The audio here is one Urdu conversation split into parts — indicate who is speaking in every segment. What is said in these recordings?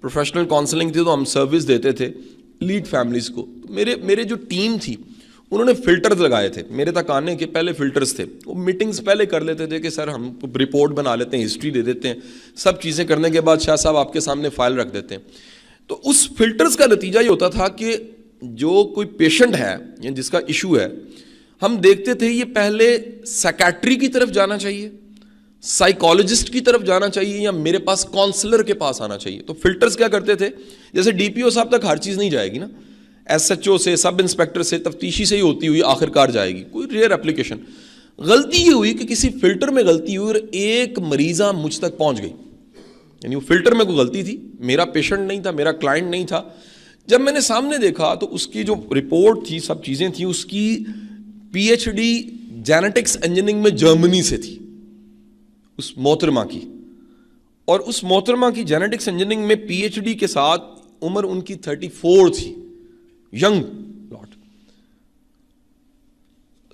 Speaker 1: پروفیشنل کاؤنسلنگ تھی تو ہم سروس دیتے تھے لیڈ فیملیز کو. میرے جو ٹیم تھی انہوں نے فلٹرز لگائے تھے میرے تک آنے کے پہلے. فلٹرز تھے, وہ میٹنگز پہلے کر لیتے تھے کہ سر ہم رپورٹ بنا لیتے ہیں, ہسٹری دے دیتے ہیں, سب چیزیں کرنے کے بعد شاہ صاحب آپ کے سامنے فائل رکھ دیتے ہیں. تو اس فلٹرز کا نتیجہ یہ ہوتا تھا کہ جو کوئی پیشنٹ ہے یا جس کا ایشو ہے, ہم دیکھتے تھے یہ پہلے سیکیٹری کی طرف جانا چاہیے, سائیکالوجسٹ کی طرف جانا چاہیے, یا میرے پاس کاؤنسلر کے پاس آنا چاہیے. تو فلٹرز کیا کرتے تھے, جیسے ڈی پی او صاحب تک ہر چیز نہیں جائے گی نا, ایس ایچ او سے, سب انسپیکٹر سے, تفتیشی سے ہی ہوتی ہوئی آخر کار جائے گی, کوئی ریئر اپلیکیشن. غلطی یہ ہوئی کہ کسی فلٹر میں غلطی ہوئی اور ایک مریضہ مجھ تک پہنچ گئی. یعنی وہ فلٹر میں کوئی غلطی تھی, میرا پیشنٹ نہیں تھا, میرا کلائنٹ نہیں تھا. جب میں نے سامنے دیکھا تو اس کی جو رپورٹ تھی, سب چیزیں تھیں, اس کی P H D genetics engineering میں جرمنی سے تھی اس محترمہ کی, اور اس محترمہ کی جینیٹکس انجینئرنگ میں پی ایچ ڈی کے ساتھ عمر ان کی 34 تھی, ینگ لاٹ.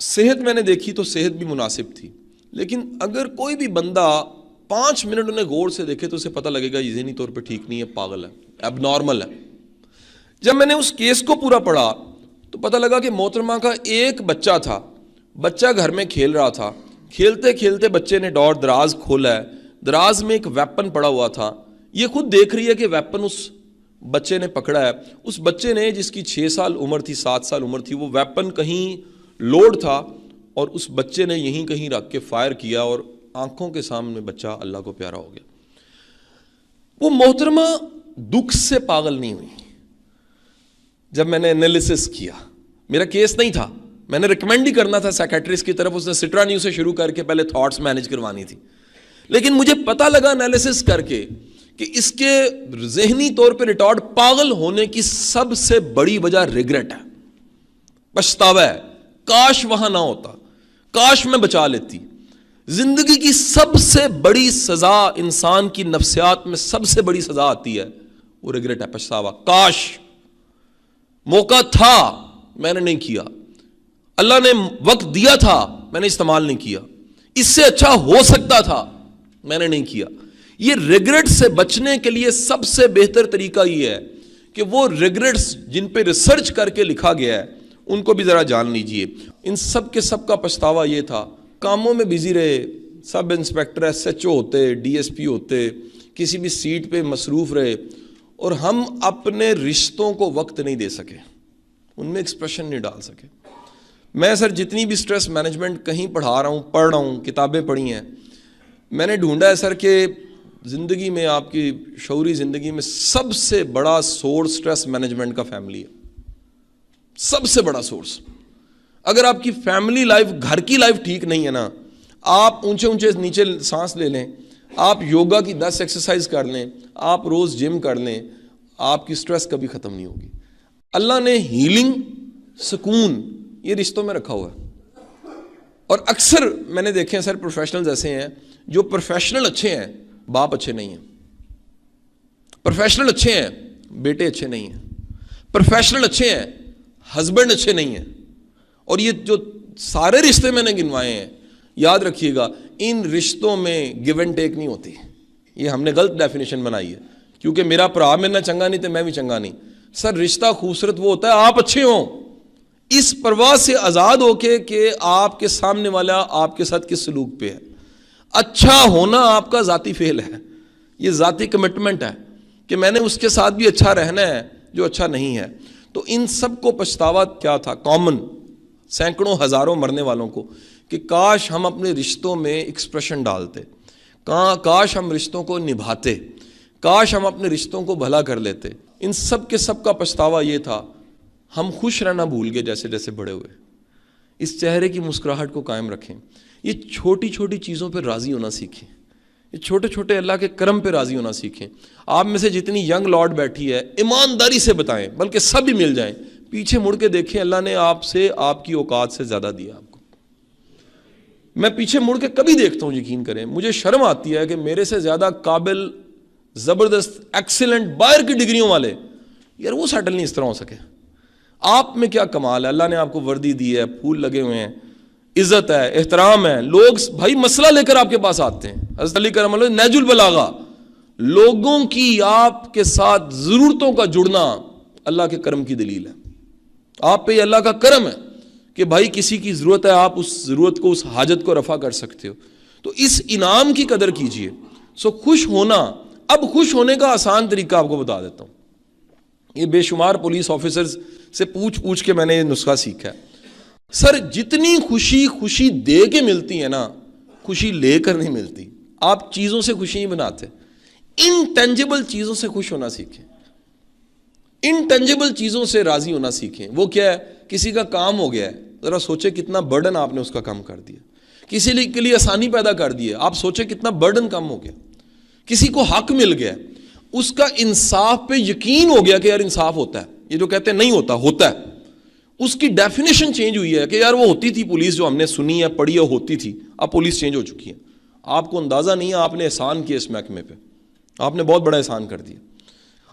Speaker 1: صحت میں نے دیکھی تو صحت بھی مناسب تھی, لیکن اگر کوئی بھی بندہ 5 منٹ انہیں غور سے دیکھے تو اسے پتہ لگے گا یہ ذہنی طور پہ ٹھیک نہیں ہے, پاگل ہے, اب نارمل ہے. جب میں نے اس کیس کو پورا پڑھا تو پتہ لگا کہ محترمہ کا ایک بچہ تھا, بچہ گھر میں کھیل رہا تھا, کھیلتے کھیلتے بچے نے ڈور دراز کھولا ہے, دراز میں ایک ویپن پڑا ہوا تھا. یہ خود دیکھ رہی ہے کہ ویپن اس بچے نے پکڑا ہے. اس بچے نے, جس کی 6 سال عمر تھی, 7 سال عمر تھی, وہ ویپن کہیں لوڈ تھا اور اس بچے نے یہیں کہیں رکھ کے فائر کیا اور آنکھوں کے سامنے بچہ اللہ کو پیارا ہو گیا. وہ محترمہ دکھ سے پاگل نہیں ہوئی. جب میں نے انالیسس کیا, میرا کیس نہیں تھا, میں نے ریکمینڈ ہی کرنا تھا سیکیٹرسٹ کی طرف, اس نے سٹرا نیو سے شروع کر کے پہلے تھاٹس مینیج کروانی تھی. لیکن مجھے پتہ لگا انالیسس کر کے کہ اس کے ذہنی طور پہ ریٹارڈ پاگل ہونے کی سب سے بڑی وجہ ریگریٹ ہے, پچھتاوا ہے. کاش وہاں نہ ہوتا, کاش میں بچا لیتی. زندگی کی سب سے بڑی سزا, انسان کی نفسیات میں سب سے بڑی سزا آتی ہے, وہ ریگریٹ ہے, پچھتاوا. کاش موقع تھا, میں نے نہیں کیا. اللہ نے وقت دیا تھا, میں نے استعمال نہیں کیا. اس سے اچھا ہو سکتا تھا, میں نے نہیں کیا. یہ ریگریٹ سے بچنے کے لیے سب سے بہتر طریقہ یہ ہے کہ وہ ریگریٹس جن پہ ریسرچ کر کے لکھا گیا ہے ان کو بھی ذرا جان لیجئے. ان سب کے سب کا پچھتاوا یہ تھا, کاموں میں بزی رہے, sub inspector, S H O ہوتے, ڈی ایس پی ہوتے, کسی بھی سیٹ پہ مصروف رہے, اور ہم اپنے رشتوں کو وقت نہیں دے سکے, ان میں ایکسپریشن نہیں ڈال سکے. میں سر جتنی بھی سٹریس مینجمنٹ کہیں پڑھا رہا ہوں, پڑھ رہا ہوں, کتابیں پڑھی ہیں, میں نے ڈھونڈا ہے سر کہ زندگی میں, آپ کی شعوری زندگی میں سب سے بڑا سورس سٹریس مینجمنٹ کا فیملی ہے, سب سے بڑا سورس. اگر آپ کی فیملی لائف, گھر کی لائف ٹھیک نہیں ہے نا, آپ اونچے اونچے نیچے سانس لے لیں, آپ یوگا کی 10 ایکسرسائز کر لیں, آپ روز جم کر لیں, آپ کی سٹریس کبھی ختم نہیں ہوگی. اللہ نے ہیلنگ, سکون یہ رشتوں میں رکھا ہوا ہے. اور اکثر میں نے دیکھے ہیں سر پروفیشنلز ایسے ہیں جو پروفیشنل اچھے ہیں, باپ اچھے نہیں ہیں. پروفیشنل اچھے ہیں, بیٹے اچھے نہیں ہیں. پروفیشنل اچھے ہیں, ہسبینڈ اچھے نہیں ہیں. اور یہ جو سارے رشتے میں نے گنوائے ہیں, یاد رکھیے گا ان رشتوں میں گیو اینڈ ٹیک نہیں ہوتی. یہ ہم نے غلط ڈیفینیشن بنائی ہے, کیونکہ میرا بھرا میرے نہ چنگا نہیں تو میں بھی چنگا نہیں. سر رشتہ خوبصورت وہ ہوتا ہے آپ اچھے ہوں, اس پرواہ سے آزاد ہو کے کہ آپ کے سامنے والا آپ کے ساتھ کس سلوک پہ ہے. اچھا ہونا آپ کا ذاتی فعل ہے, یہ ذاتی کمٹمنٹ ہے کہ میں نے اس کے ساتھ بھی اچھا رہنا ہے جو اچھا نہیں ہے. تو ان سب کو پچھتاوا کیا تھا, کامن, سینکڑوں ہزاروں مرنے والوں کو, کہ کاش ہم اپنے رشتوں میں ایکسپریشن ڈالتے, کاش ہم رشتوں کو نبھاتے, کاش ہم اپنے رشتوں کو بھلا کر لیتے. ان سب کے سب کا پچھتاوا یہ تھا, ہم خوش رہنا بھول گئے جیسے جیسے بڑے ہوئے. اس چہرے کی مسکراہٹ کو قائم رکھیں, یہ چھوٹی چھوٹی چیزوں پہ راضی ہونا سیکھیں, یہ چھوٹے چھوٹے اللہ کے کرم پہ راضی ہونا سیکھیں. آپ میں سے جتنی ینگ لاٹ بیٹھی ہے ایمانداری سے بتائیں, بلکہ سب ہی مل جائیں, پیچھے مڑ کے دیکھیں اللہ نے آپ سے, آپ کی اوقات سے زیادہ دیا آپ کو. میں پیچھے مڑ کے کبھی دیکھتا ہوں, یقین کریں مجھے شرم آتی ہے کہ میرے سے زیادہ قابل, زبردست, ایکسیلنٹ, باہر کی ڈگریوں والے, یار وہ سیٹل نہیں اس طرح ہو سکے. آپ میں کیا کمال ہے, اللہ نے آپ کو وردی دی ہے, پھول لگے ہوئے ہیں, عزت ہے, احترام ہے, لوگ بھائی مسئلہ لے کر آپ کے پاس آتے ہیں. حضرت علی کرم اللہ نیج البلاغہ, لوگوں کی آپ کے ساتھ ضرورتوں کا جڑنا اللہ کے کرم کی دلیل ہے. آپ پہ یہ اللہ کا کرم ہے کہ بھائی کسی کی ضرورت ہے, آپ اس ضرورت کو, اس حاجت کو رفع کر سکتے ہو. تو اس انعام کی قدر کیجئے. خوش ہونا, اب خوش ہونے کا آسان طریقہ آپ کو بتا دیتا ہوں. یہ بے شمار پولیس آفیسرز سے پوچھ کے میں نے یہ نسخہ سیکھا ہے. سر جتنی خوشی دے کے ملتی ہے نا, خوشی لے کر نہیں ملتی. آپ چیزوں سے خوشی نہیں بناتے, انٹینجبل چیزوں سے خوش ہونا سیکھیں, انٹینجبل چیزوں سے راضی ہونا سیکھیں. وہ کیا ہے, کسی کا کام ہو گیا ہے, ذرا سوچے کتنا برڈن آپ نے اس کا کم کر دیا. کسی کے لیے آسانی پیدا کر دی ہے, آپ سوچے کتنا برڈن کم ہو گیا. کسی کو حق مل گیا, اس کا انصاف پہ یقین ہو گیا کہ یار انصاف ہوتا ہے. یہ جو کہتے ہیں نہیں ہوتا, ہوتا ہے. اس کی ڈیفینیشن چینج ہوئی ہے کہ یار وہ ہوتی تھی پولیس جو ہم نے سنی ہے پڑھی ہے ہوتی تھی, اب پولیس چینج ہو چکی ہے. آپ کو اندازہ نہیں ہے, آپ نے احسان کیا اس محکمے پہ, آپ نے بہت بڑا احسان کر دیا.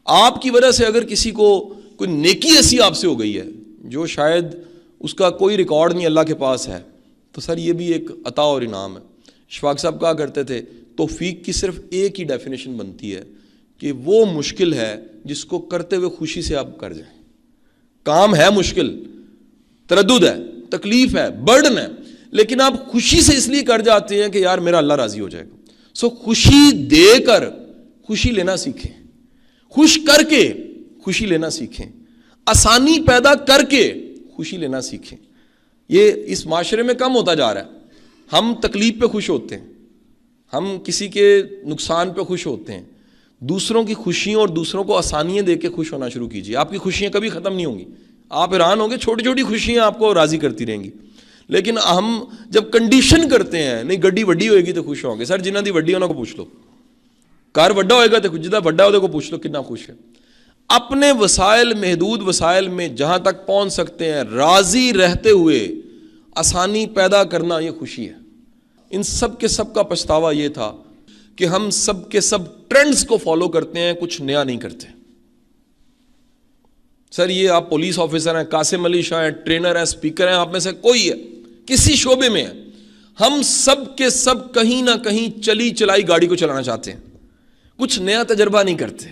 Speaker 1: آپ کی وجہ سے اگر کسی کو کوئی نیکی ایسی آپ سے ہو گئی ہے جو شاید اس کا کوئی ریکارڈ نہیں اللہ کے پاس ہے, تو سر یہ بھی ایک عطا اور انعام ہے. اشفاق صاحب کہا کرتے تھے توفیق کی صرف ایک ہی ڈیفینیشن بنتی ہے کہ وہ مشکل ہے جس کو کرتے ہوئے خوشی سے آپ کر جائیں. کام ہے مشکل, تردد ہے, تکلیف ہے, برڈن ہے, لیکن آپ خوشی سے اس لیے کر جاتے ہیں کہ یار میرا اللہ راضی ہو جائے گا. خوشی دے کر خوشی لینا سیکھیں, خوش کر کے خوشی لینا سیکھیں, آسانی پیدا کر کے خوشی لینا سیکھیں. یہ اس معاشرے میں کم ہوتا جا رہا ہے. ہم تکلیف پہ خوش ہوتے ہیں, ہم کسی کے نقصان پہ خوش ہوتے ہیں. دوسروں کی خوشیوں اور دوسروں کو آسانیاں دے کے خوش ہونا شروع کیجیے. آپ کی خوشیاں کبھی ختم نہیں ہوں گی. آپ حیران ہوں گے, چھوٹی چھوٹی خوشیاں آپ کو راضی کرتی رہیں گی. لیکن ہم جب کنڈیشن کرتے ہیں, نہیں گڈی وڈی ہوئے گی تو خوش ہوں گے. سر جنہاں دی وڈی انہاں کو پوچھ لو, کار وڈا ہوئے گا تو جدہ وڈا ہوئے کو پوچھ لو کتنا خوش ہے. اپنے وسائل, محدود وسائل میں جہاں تک پہنچ سکتے ہیں راضی رہتے ہوئے آسانی پیدا کرنا, یہ خوشی ہے. ان سب کے سب کا پچھتاوا یہ تھا کہ ہم سب کے سب ٹرینڈز کو فالو کرتے ہیں, کچھ نیا نہیں کرتے. سر یہ آپ پولیس آفیسر ہیں, قاسم علی شاہ ہیں, ٹرینر ہیں, اسپیکر ہیں, آپ میں سے کوئی ہے, کسی شعبے میں ہے, ہم سب کے سب کہیں نہ کہیں چلی چلائی گاڑی کو چلانا چاہتے ہیں. کچھ نیا تجربہ نہیں کرتے,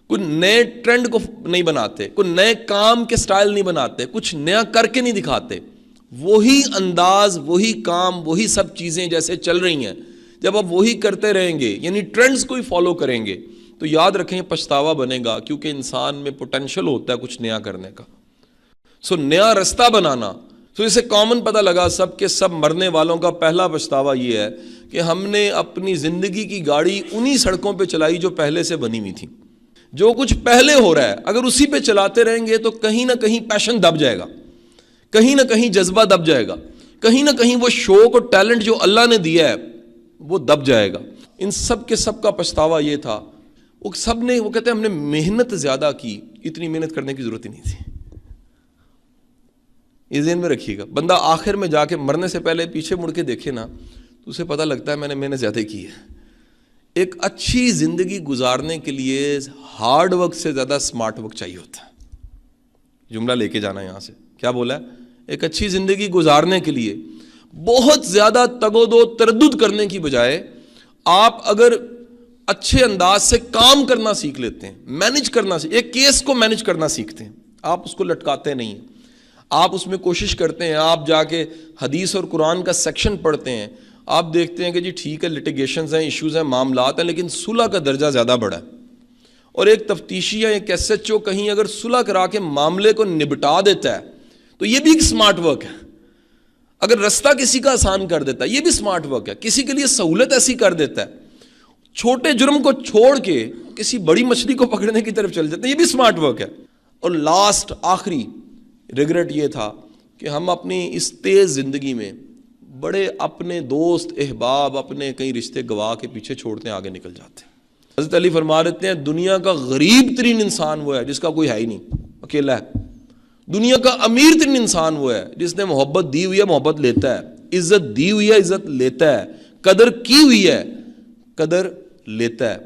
Speaker 1: کوئی نئے ٹرینڈ کو نہیں بناتے, کوئی نئے کام کے سٹائل نہیں بناتے, کچھ نیا کر کے نہیں دکھاتے. وہی انداز, وہی کام, وہی سب چیزیں جیسے چل رہی ہیں, جب آپ وہی کرتے رہیں گے, یعنی ٹرینڈز کو ہی فالو کریں گے, تو یاد رکھیں پچھتاوا بنے گا. کیونکہ انسان میں پوٹینشل ہوتا ہے کچھ نیا کرنے کا. نیا رستہ بنانا. اسے کامن پتہ لگا سب کے سب مرنے والوں کا پہلا پچھتاوا یہ ہے کہ ہم نے اپنی زندگی کی گاڑی انہی سڑکوں پہ چلائی جو پہلے سے بنی ہوئی تھی. جو کچھ پہلے ہو رہا ہے اگر اسی پہ چلاتے رہیں گے تو کہیں نہ کہیں پیشن دب جائے گا, کہیں نہ کہیں جذبہ دب جائے گا, کہیں نہ کہیں وہ شوق اور ٹیلنٹ جو اللہ نے دیا ہے وہ دب جائے گا. ان سب کے سب کا پچھتاوا یہ تھا, وہ سب نے, وہ کہتے ہیں ہم نے محنت زیادہ کی, اتنی محنت کرنے کی ضرورت ہی نہیں تھی. یہ ذہن میں رکھیے گا. بندہ آخر میں جا کے مرنے سے پہلے پیچھے مڑ کے دیکھے نا تو اسے پتہ لگتا ہے میں نے محنت زیادہ کی ہے. ایک اچھی زندگی گزارنے کے لیے ہارڈ ورک سے زیادہ اسمارٹ ورک چاہیے ہوتا ہے. جملہ لے کے جانا یہاں سے, کیا بولا ہے, ایک اچھی زندگی گزارنے کے لیے بہت زیادہ تگ و دو تردد کرنے کی بجائے آپ اگر اچھے انداز سے کام کرنا سیکھ لیتے ہیں, مینج کرنا, ایک کیس کو مینج کرنا سیکھتے ہیں, آپ اس کو لٹکاتے نہیں ہیں, آپ اس میں کوشش کرتے ہیں, آپ جا کے حدیث اور قرآن کا سیکشن پڑھتے ہیں, آپ دیکھتے ہیں کہ جی ٹھیک ہے لٹیگیشنز ہیں, ایشوز ہیں, معاملات ہیں, لیکن صلح کا درجہ زیادہ بڑا ہے. اور ایک تفتیشی یا ایک ایس ایچ او کہیں اگر صلح کرا کے معاملے کو نبٹا دیتا ہے تو یہ بھی ایک سمارٹ ورک ہے. اگر رستہ کسی کا آسان کر دیتا ہے یہ بھی سمارٹ ورک ہے. کسی کے لیے سہولت ایسی کر دیتا ہے, چھوٹے جرم کو چھوڑ کے کسی بڑی مچھلی کو پکڑنے کی طرف چل جاتے ہیں, یہ بھی سمارٹ ورک ہے. اور لاسٹ آخری ریگریٹ یہ تھا کہ ہم اپنی اس تیز زندگی میں بڑے اپنے دوست احباب, اپنے کئی رشتے گوا کے پیچھے چھوڑتے ہیں, آگے نکل جاتے ہیں. حضرت علی فرما دیتے ہیں دنیا کا غریب ترین انسان وہ ہے جس کا کوئی ہے ہی نہیں, اکیلا ہے. دنیا کا امیر ترین انسان وہ ہے جس نے محبت دی ہوئی ہے, محبت لیتا ہے, عزت دی ہوئی ہے, عزت لیتا ہے, قدر کی ہوئی ہے, قدر لیتا ہے.